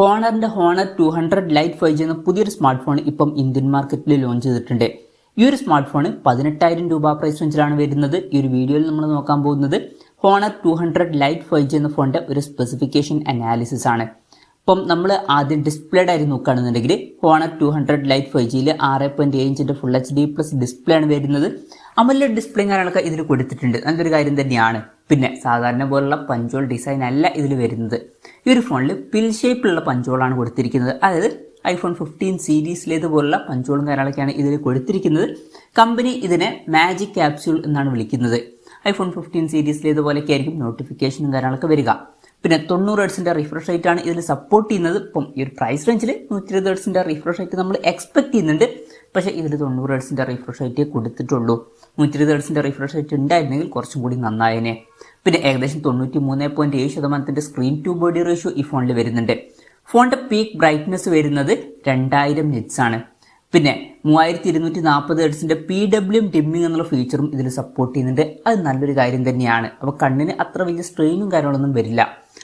ഹോണറിന്റെ honour 200 light 5G എന്ന പുതിയൊരു smart phone ഇപ്പം ഇന്ത്യൻ മാർക്കറ്റിൽ ലോഞ്ച് ചെയ്തിട്ടുണ്ട്. ഈ ഒരു സ്മാർട്ട് ഫോൺ 18,000 രൂപ പ്രൈസ് റേഞ്ചിലാണ് വരുന്നത്. ഈ ഒരു വീഡിയോയിൽ നമ്മൾ നോക്കാൻ പോകുന്നത് ഹോണർ 200 ലൈറ്റ് 5G എന്ന ഫോണിന്റെ ഒരു സ്പെസിഫിക്കേഷൻ അനാലിസിസ് ആണ്. അപ്പം നമ്മൾ ആദ്യം ഡിസ്പ്ലേഡ് ആയി നോക്കുകയാണെന്നുണ്ടെങ്കിൽ ഹോണർ 200 ലൈറ്റ് 5Gയിൽ 6.7 ഇഞ്ചിന്റെ ഫുൾ HD+ ഡിസ്പ്ലേ ആണ് വരുന്നത്. AMOLED ഡിസ്പ്ലേ കാര്യങ്ങളൊക്കെ ഇതിൽ കൊടുത്തിട്ടുണ്ട്, നല്ലൊരു കാര്യം തന്നെയാണ്. പിന്നെ സാധാരണ പോലുള്ള പഞ്ചോൾ ഡിസൈൻ അല്ല ഇതിൽ വരുന്നത്. ഈ ഒരു ഫോണിൽ പിൽ ഷേപ്പിലുള്ള പഞ്ചോളാണ് കൊടുത്തിരിക്കുന്നത്. അതായത് iPhone 15 സീരീസിലേതുപോലുള്ള പഞ്ചോളും കാര്യങ്ങളൊക്കെയാണ് ഇതിൽ കൊടുത്തിരിക്കുന്നത്. കമ്പനി ഇതിനെ മാജിക് ക്യാപ്സ്യൂൾ എന്നാണ് വിളിക്കുന്നത്. iPhone 15 സീരീസിലേതുപോലെയൊക്കെ ആയിരിക്കും നോട്ടിഫിക്കേഷനും കാര്യങ്ങളൊക്കെ വരിക. പിന്നെ 90 ഹെർട്സിന്റെ റിഫ്രഷ് റേറ്റ് ആണ് ഇതിൽ സപ്പോർട്ട് ചെയ്യുന്നത്. ഇപ്പം ഈ ഒരു പ്രൈസ് റേഞ്ചിൽ 120 ഹെർട്സിന്റെ റിഫ്രഷ് റേറ്റ് നമ്മൾ എക്സ്പെക്ട് ചെയ്യുന്നുണ്ട്. പക്ഷേ ഇതിൽ 90 ഹെർട്സിന്റെ റിഫ്രഷ് റേറ്റേ കൊടുത്തിട്ടുള്ളൂ. 120 ഹെർട്സിന്റെ റിഫ്രഷ് റേറ്റ് ഉണ്ടായിരുന്നെങ്കിൽ കുറച്ചും കൂടി നന്നായേനെ. പിന്നെ ഏകദേശം 93.7% സ്ക്രീൻ ടു ബോഡി റേഷ്യോ ഈ ഫോണിൽ വരുന്നുണ്ട്. ഫോണിന്റെ പീക്ക് ബ്രൈറ്റ്നസ് വരുന്നത് 2000 നിറ്റ്സ് ആണ്. പിന്നെ 3240 ഹെർട്സിന്റെ PWM ഡിമ്മിങ് എന്നുള്ള ഫീച്ചറും ഇതിൽ സപ്പോർട്ട് ചെയ്യുന്നുണ്ട്. അത് നല്ലൊരു കാര്യം തന്നെയാണ്. അപ്പോൾ കണ്ണിന് അത്ര വലിയ സ്ട്രെയിനും കാര്യങ്ങളൊന്നും വരില്ല.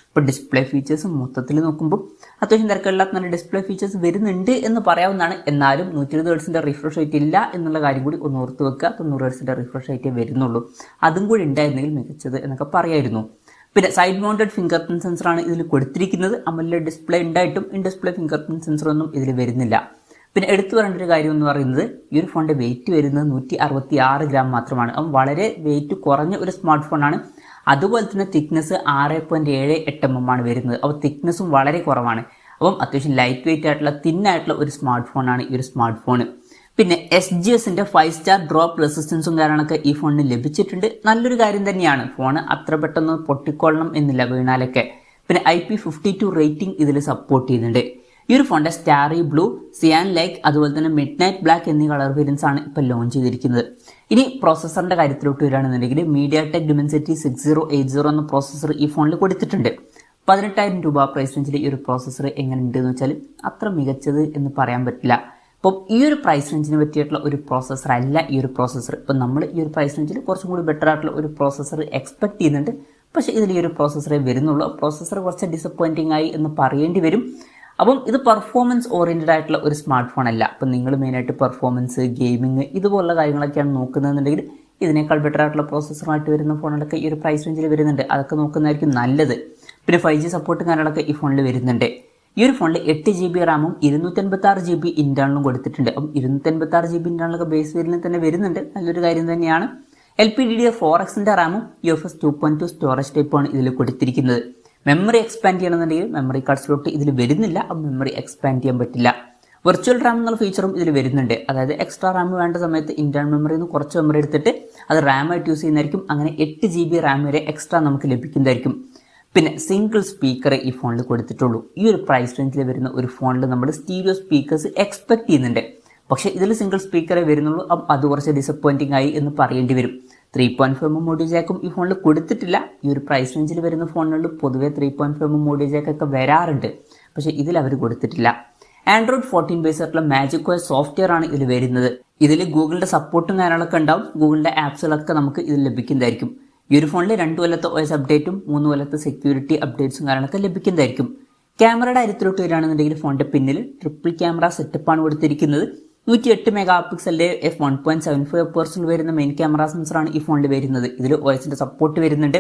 ഇപ്പോൾ ഡിസ്പ്ലേ ഫീച്ചേഴ്സ് മൊത്തത്തിൽ നോക്കുമ്പോൾ അത്യാവശ്യം തിരക്കില്ലാത്ത നല്ല ഡിസ്പ്ലേ ഫീച്ചേഴ്സ് വരുന്നുണ്ട് എന്ന് പറയാവുന്നതാണ്. എന്നാലും 120 ഹെർട്സിന്റെ റിഫ്രഷ് റേറ്റ് ഇല്ല എന്നുള്ള കാര്യം കൂടി ഒന്ന് ഓർത്ത് വെക്കുക. 90 ഹെർട്സിന്റെ റിഫ്രഷ് റേറ്റേ വരുന്നുള്ളൂ. അതും കൂടി ഉണ്ടായിരുന്നെങ്കിൽ മികച്ചത് എന്നൊക്കെ പറയായിരുന്നു. പിന്നെ സൈഡ് മൗണ്ടഡ് ഫിംഗർ പ്രിന്റ് സെൻസറാണ് ഇതിൽ കൊടുത്തിരിക്കുന്നത്. AMOLED ഡിസ്പ്ലേ ഉണ്ടായിട്ടും in display finger print sensor ഒന്നും ഇതിൽ വരുന്നില്ല. പിന്നെ എടുത്തു പറയേണ്ട ഒരു കാര്യം എന്ന് പറയുന്നത് ഈ ഒരു ഫോണിന്റെ വെയിറ്റ് വരുന്നത് 166 ഗ്രാം മാത്രമാണ്. അപ്പം വളരെ വെയിറ്റ് കുറഞ്ഞ ഒരു സ്മാർട്ട് ഫോണാണ്. അതുപോലെ തന്നെ തിക്നെസ് 6.78 mm ആണ് വരുന്നത്. അപ്പോൾ തിക്നെസ്സും വളരെ കുറവാണ്. അപ്പം അത്യാവശ്യം ലൈറ്റ് വെയിറ്റ് ആയിട്ടുള്ള തിന്നായിട്ടുള്ള ഒരു സ്മാർട്ട് ഫോണാണ് ഈ ഒരു സ്മാർട്ട് ഫോൺ. പിന്നെ SGSന്റെ 5 സ്റ്റാർ ഡ്രോപ്പ് റെസിസ്റ്റൻസും കാര്യങ്ങളൊക്കെ ഈ ഫോണിന് ലഭിച്ചിട്ടുണ്ട്. നല്ലൊരു കാര്യം തന്നെയാണ്. ഫോൺ അത്ര പെട്ടെന്ന് പൊട്ടിക്കൊള്ളണം എന്നില്ല വീണാലൊക്കെ. പിന്നെ IP52 റേറ്റിംഗ് ഇതിൽ സപ്പോർട്ട് ചെയ്യുന്നുണ്ട്. ഈ ഒരു ഫോണിന്റെ സ്റ്റാറി ബ്ലൂ, സിയാൻ ലൈക്ക്, അതുപോലെ തന്നെ മിഡ് നൈറ്റ് ബ്ലാക്ക് എന്നീ കളർ വേരിയൻസ് ആണ് ഇപ്പോൾ ലോഞ്ച് ചെയ്തിരിക്കുന്നത്. ഇനി പ്രോസസ്സറിന്റെ കാര്യത്തിലോട്ട് വരികയാണെന്നുണ്ടെങ്കിൽ MediaTek Dimensity 6080 എന്ന പ്രോസസ്സർ ഈ ഫോണിൽ കൊടുത്തിട്ടുണ്ട്. 18,000 രൂപ പ്രൈസ് റേഞ്ചിൽ ഈ ഒരു പ്രോസസ്സർ എങ്ങനെയുണ്ട് എന്ന് വെച്ചാൽ അത്ര മികച്ചത് എന്ന് പറയാൻ പറ്റില്ല. അപ്പം ഈ ഒരു പ്രൈസ് റേഞ്ചിന് പറ്റിയിട്ടുള്ള ഒരു പ്രോസസ്സർ അല്ല ഈ ഒരു പ്രോസസ്സർ. ഇപ്പം നമ്മൾ ഈ ഒരു പ്രൈസ് റേഞ്ചിൽ കുറച്ചും കൂടി ബെറ്റർ ആയിട്ടുള്ള ഒരു പ്രോസസ്സർ എക്സ്പെക്ട് ചെയ്യുന്നുണ്ട്. പക്ഷേ ഇതിൽ ഈ ഒരു പ്രോസസ്സറേ വരുന്നുള്ളൂ. പ്രോസസ്സർ കുറച്ച് ഡിസപ്പോയിന്റിംഗ് ആയി എന്ന് പറയേണ്ടി വരും. അപ്പം ഇത് പെർഫോമൻസ് ഓറിയന്റഡ് ആയിട്ടുള്ള ഒരു സ്മാർട്ട് ഫോൺ അല്ല. അപ്പം നിങ്ങൾ മെയിനായിട്ട് പെർഫോമൻസ്, ഗെയിമിങ് ഇതുപോലുള്ള കാര്യങ്ങളൊക്കെയാണ് നോക്കുന്നതെന്നുണ്ടെങ്കിൽ ഇതിനേക്കാൾ ബെറ്റർ ആയിട്ടുള്ള പ്രോസസ്സറായിട്ട് വരുന്ന ഫോണുകളൊക്കെ ഈ ഒരു പ്രൈസ് റേഞ്ചിൽ വരുന്നുണ്ട്. അതൊക്കെ നോക്കുന്നതായിരിക്കും നല്ലത്. പിന്നെ 5G സപ്പോർട്ടും കാര്യങ്ങളൊക്കെ ഈ ഫോണിൽ വരുന്നുണ്ട്. ഈ ഒരു ഫോണിൽ 8 GB റാമും 256 GB ഇന്റേണലും കൊടുത്തിട്ടുണ്ട്. അപ്പം 256 GB ഇന്റേണലൊക്കെ ബേസ് വേരിയന്റിൽ തന്നെ വരുന്നുണ്ട്. നല്ലൊരു കാര്യം തന്നെയാണ്. LPDDR4Xന്റെ റാമും UFS 2.2 സ്റ്റോറേജ് ടൈപ്പാണ് ഇതിൽ കൊടുത്തിരിക്കുന്നത്. മെമ്മറി എക്സ്പാൻഡ് ചെയ്യണമെന്നുണ്ടെങ്കിൽ മെമ്മറി കാർഡ് സ്ലോട്ട് ഇതിൽ വരുന്നില്ല. അപ്പം മെമ്മറി എക്സ്പാൻഡ് ചെയ്യാൻ പറ്റില്ല. വെർച്വൽ റാം എന്നുള്ള ഫീച്ചറും ഇതിൽ വരുന്നുണ്ട്. അതായത് എക്സ്ട്രാ റാം വേണ്ട സമയത്ത് ഇന്റേണൽ മെമ്മറിയിൽ നിന്ന് കുറച്ച് മെമ്മറി എടുത്തിട്ട് അത് റാമായിട്ട് യൂസ് ചെയ്യുന്നതായിരിക്കും. അങ്ങനെ 8 GB റാം വരെ എക്സ്ട്രാ നമുക്ക് ലഭിക്കുന്നതായിരിക്കും. പിന്നെ സിംഗിൾ സ്പീക്കറെ ഈ ഫോണിൽ കൊടുത്തിട്ടുള്ളൂ. ഈ ഒരു പ്രൈസ് റേഞ്ചിൽ വരുന്ന ഒരു ഫോണിൽ നമ്മൾ സ്റ്റീരിയോ സ്പീക്കേഴ്സ് എക്സ്പെക്ട് ചെയ്യുന്നുണ്ട്. പക്ഷേ ഇതിൽ സിംഗിൾ സ്പീക്കറെ വരുന്നുള്ളൂ. അപ്പം അത് കുറച്ച് ഡിസപ്പോയിന്റിംഗ് ആയി എന്ന് പറയേണ്ടി വരും. 3.5 mm ഓഡിയോ ജാക്കും ഈ ഫോണിൽ കൊടുത്തിട്ടില്ല. ഈ ഒരു പ്രൈസ് റേഞ്ചിൽ വരുന്ന ഫോണുകളിൽ പൊതുവെ 3.5 mm ഓഡിയോ ജാക്കൊക്കെ വരാറുണ്ട്. പക്ഷേ ഇതിൽ അവർ കൊടുത്തിട്ടില്ല. Android 14 ബേസ് ആയിട്ടുള്ള MagicOS സോഫ്റ്റ്വെയർ ആണ് ഇതിൽ വരുന്നത്. ഇതിൽ ഗൂഗിളിന്റെ സപ്പോർട്ടും കാര്യങ്ങളൊക്കെ ഉണ്ടാവും. ഗൂഗിളിന്റെ ആപ്സുകളൊക്കെ നമുക്ക് ഇതിൽ ലഭിക്കുന്നതായിരിക്കും. ഈ ഒരു ഫോണിൽ 2 കൊല്ലത്തെ OS അപ്ഡേറ്റും 3 കൊല്ലത്തെ സെക്യൂരിറ്റി അപ്ഡേറ്റ്സും കാര്യങ്ങളൊക്കെ ലഭിക്കുന്നതായിരിക്കും. ക്യാമറയുടെ കാര്യത്തിലോട്ട് വരികയാണെന്നുണ്ടെങ്കിൽ ഫോണിന്റെ പിന്നിൽ ട്രിപ്പിൾ ക്യാമറ സെറ്റപ്പാണ് കൊടുത്തിരിക്കുന്നത്. 108 മെഗാ പിക്സലിന്റെ f1.75 വരുന്ന മെയിൻ ക്യാമറ സെൻസറാണ് ഈ ഫോണിൽ വരുന്നത്. ഇതിൽ OSന്റെ സപ്പോർട്ട് വരുന്നുണ്ട്.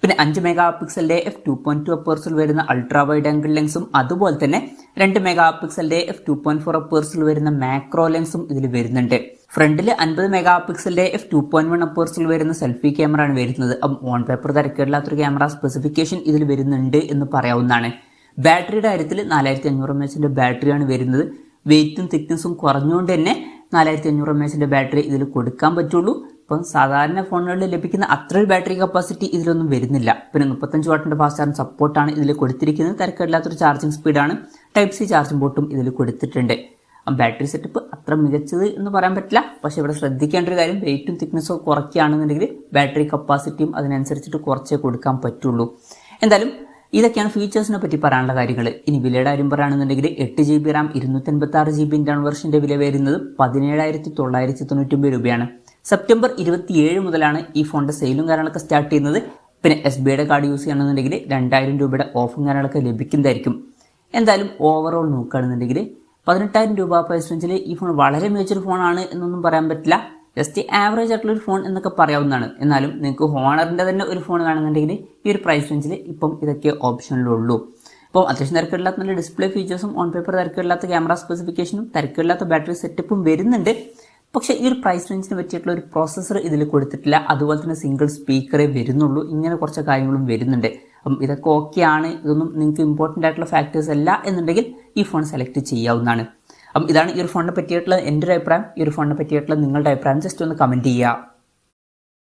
പിന്നെ 5 മെഗാ പിക്സലിന്റെ f2.2 വരുന്ന അൾട്രാ വൈഡ് ആംഗിൾ ലെൻസും അതുപോലെ തന്നെ 2 മെഗാ പിക്സലിന്റെ f2.4 വരുന്ന മാക്രോ ലെൻസും ഇതിൽ വരുന്നുണ്ട്. ഫ്രണ്ടിൽ 50 മെഗാ പിക്സലിന്റെ f2.1 വരുന്ന സെൽഫി ക്യാമറ ആണ് വരുന്നത്. ഓൺ പേപ്പർ തിരക്കേടില്ലാത്തൊരു ക്യാമറ സ്പെസിഫിക്കേഷൻ ഇതിൽ വരുന്നുണ്ട് എന്ന് പറയാവുന്നതാണ്. ബാറ്ററിയുടെ കാര്യത്തിൽ 4500 mAh ബാറ്ററിയാണ് വരുന്നത്. വെയിറ്റും തിക്നെസ്സും കുറഞ്ഞുകൊണ്ട് തന്നെ 4500 mAh ബാറ്ററി ഇതിൽ കൊടുക്കാൻ പറ്റുള്ളൂ. അപ്പം സാധാരണ ഫോണുകളിൽ ലഭിക്കുന്ന അത്ര ബാറ്ററി കപ്പാസിറ്റി ഇതിലൊന്നും വരുന്നില്ല. പിന്നെ 35 വാട്ടിന്റെ ഫാസ്റ്റ് ചാർജിംഗ് സപ്പോർട്ടാണ് ഇതിൽ കൊടുത്തിരിക്കുന്നത്. തിരക്കേടില്ലാത്തൊരു ചാർജിങ് സ്പീഡാണ്. Type-C ചാർജിംഗ് പോർട്ടും ഇതിൽ കൊടുത്തിട്ടുണ്ട്. ബാറ്ററി സെറ്റപ്പ് അത്ര മികച്ചത് എന്ന് പറയാൻ പറ്റില്ല. പക്ഷേ ഇവിടെ ശ്രദ്ധിക്കേണ്ട ഒരു കാര്യം വെയിറ്റും തിക്നെസ്സും കുറയ്ക്കുകയാണെന്നുണ്ടെങ്കിൽ ബാറ്ററി കപ്പാസിറ്റിയും അതിനനുസരിച്ചിട്ട് കുറച്ചേ കൊടുക്കാൻ പറ്റുള്ളൂ. എന്തായാലും ഇതൊക്കെയാണ് ഫീച്ചേഴ്സിനെ പറ്റി പറയാനുള്ള കാര്യങ്ങൾ. ഇനി വിലയുടെ കാര്യം പറയുകയാണെന്നുണ്ടെങ്കിൽ 8 GB റാം 256 GB ഇന്റേണൽ വെർഷന്റെ വില വരുന്നത് 17,999 രൂപയാണ്. സെപ്റ്റംബർ 27 മുതലാണ് ഈ ഫോണിന്റെ സെയിലും കാര്യങ്ങളൊക്കെ സ്റ്റാർട്ട് ചെയ്യുന്നത്. പിന്നെ SBIയുടെ കാർഡ് യൂസ് ചെയ്യണമെന്നുണ്ടെങ്കിൽ 2000 രൂപയുടെ ഓഫും കാര്യങ്ങളൊക്കെ ലഭിക്കുന്നതായിരിക്കും. എന്തായാലും ഓവറോൾ നോക്കുകയാണെന്നുണ്ടെങ്കിൽ 18,000 രൂപ പ്രൈസ് റേഞ്ചിൽ ഈ ഫോൺ വളരെ മികച്ചൊരു ഫോണാണ് എന്നൊന്നും പറയാൻ പറ്റില്ല. ജസ്റ്റ് ആവറേജ് ആയിട്ടുള്ള ഒരു ഫോൺ എന്നൊക്കെ പറയാവുന്നതാണ്. എന്നാലും നിങ്ങൾക്ക് ഹോണറിൻ്റെ തന്നെ ഒരു ഫോൺ വേണമെന്നുണ്ടെങ്കിൽ ഈ ഒരു പ്രൈസ് റേഞ്ചിൽ ഇപ്പം ഇതൊക്കെ ഓപ്ഷനിലുള്ളൂ. അപ്പോൾ അത്യാവശ്യം തിരക്കില്ലാത്ത നല്ല ഡിസ്പ്ലേ ഫീച്ചേഴ്സും ഓൺ പേപ്പർ തിരക്കില്ലാത്ത ക്യാമറ സ്പെസിഫിക്കേഷനും തിരക്കില്ലാത്ത ബാറ്ററി സെറ്റപ്പും വരുന്നുണ്ട്. പക്ഷേ ഈ ഒരു പ്രൈസ് റേഞ്ചിന് പറ്റിയിട്ടുള്ള ഒരു പ്രോസസ്സർ ഇതിൽ കൊടുത്തിട്ടില്ല. അതുപോലെ തന്നെ സിംഗിൾ സ്പീക്കറേ വരുന്നുള്ളൂ. ഇങ്ങനെ കുറച്ച് കാര്യങ്ങളും വരുന്നുണ്ട്. അപ്പം ഇതൊക്കെ ഓക്കെയാണ്, ഇതൊന്നും നിങ്ങൾക്ക് ഇമ്പോർട്ടൻ്റ് ആയിട്ടുള്ള ഫാക്ടേഴ്സ് അല്ല എന്നുണ്ടെങ്കിൽ ഈ ഫോൺ സെലക്ട് ചെയ്യാവുന്നതാണ്. അപ്പം ഇതാണ് ഈ ഒരു ഫോണിനെ പറ്റിയിട്ടുള്ള എൻ്റെ ഒരു അഭിപ്രായം. ഈ ഒരു ഫോണിനെ പറ്റിയിട്ടുള്ള നിങ്ങളുടെ അഭിപ്രായം ജസ്റ്റ് ഒന്ന് കമൻറ്റ് ചെയ്യുക.